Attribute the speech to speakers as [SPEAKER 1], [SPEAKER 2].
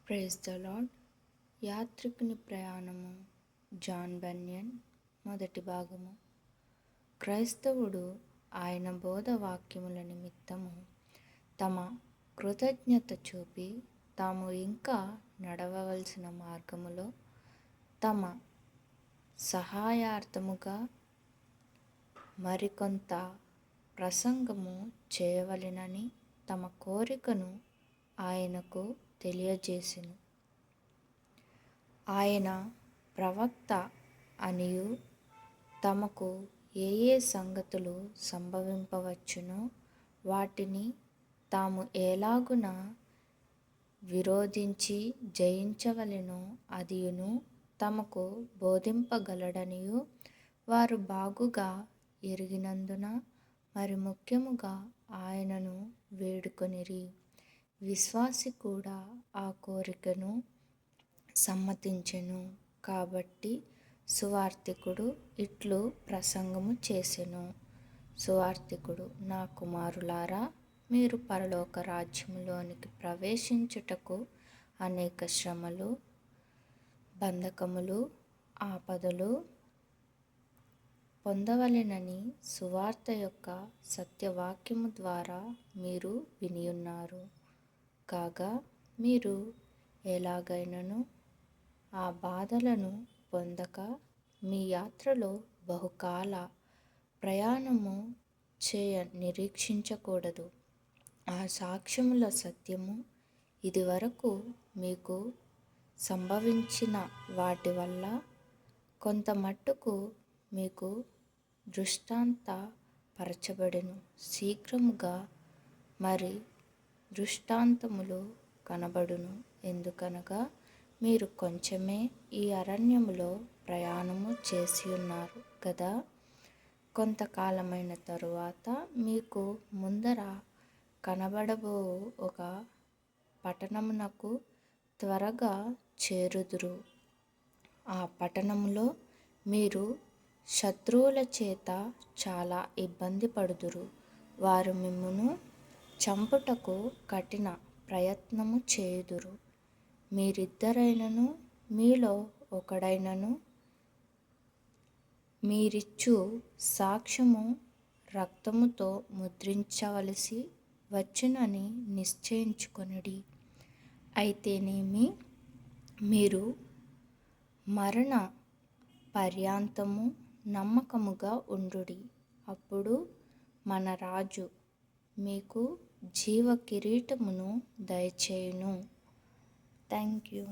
[SPEAKER 1] Praise the lord. యాత్రికుని ప్రయాణము, John Bunyan. మొదటి భాగము. క్రైస్తవుడు ఆయన బోధ వాక్యముల నిమిత్తము తమ కృతజ్ఞత చూపి తాము ఇంకా నడవవలసిన మార్గములో తమ సహాయార్థముగా మరికొంత ప్రసంగము చేయవలెనని తమ కోరికను ఆయనకు తెలియజేసెను. ఆయన ప్రవక్త అనియు తమకు ఏ సంగతులు సంభవింపవచ్చునో వాటిని తాము ఎలాగున విరోధించి జయించవలెనో అదియును తమకు బోధింపగలడనియు వారు బాగుగా ఎరిగినందున మరి ముఖ్యముగా ఆయనను వేడుకొనిరి. విశ్వాసి కూడా ఆ కోరికను సమ్మతించెను. కాబట్టి సువార్తికుడు ఇట్లు ప్రసంగము చేసెను. సువార్తికుడు, నా కుమారులారా, మీరు పరలోక రాజ్యములోనికి ప్రవేశించుటకు అనేక శ్రమలు, బంధకములు, ఆపదలు పొందవలెనని సువార్త యొక్క సత్యవాక్యము ద్వారా మీరు వినియున్నారు. కాగా మీరు ఎలాగైనను ఆ బాధలను పొందక మీ యాత్రలో బహుకాల ప్రయాణము చేయ నిరీక్షించకూడదు. ఆ సాక్ష్యముల సత్యము ఇదివరకు మీకు సంభవించిన వాటి వల్ల కొంత మట్టుకు మీకు దృష్టాంత పరచబడెను. శీఘ్రముగా మరి దృష్టాంతములు కనబడును. ఎందుకనగా మీరు కొంచెమే ఈ అరణ్యములో ప్రయాణము చేసియున్నారు కదా. కొంతకాలమైన తరువాత మీకు ముందర కనబడబో ఒక పట్టణమునకు త్వరగా చేరుదురు. ఆ పట్టణములో మీరు శత్రువుల చేత చాలా ఇబ్బంది పడుదురు. వారు మిమ్మును చంపుటకు కఠిన ప్రయత్నము చేయుదురు. మీరిద్దరైనను మీలో ఒకడైనను మీరిచ్చు సాక్ష్యము రక్తముతో ముద్రించవలసి వచ్చునని నిశ్చయించుకొనుడి. అయితేనేమి మీరు మరణ పర్యంతము నమ్మకముగా ఉండుడి. అప్పుడు మన రాజు మీకు జీవ కిరీటమును దయచేయును. Thank you.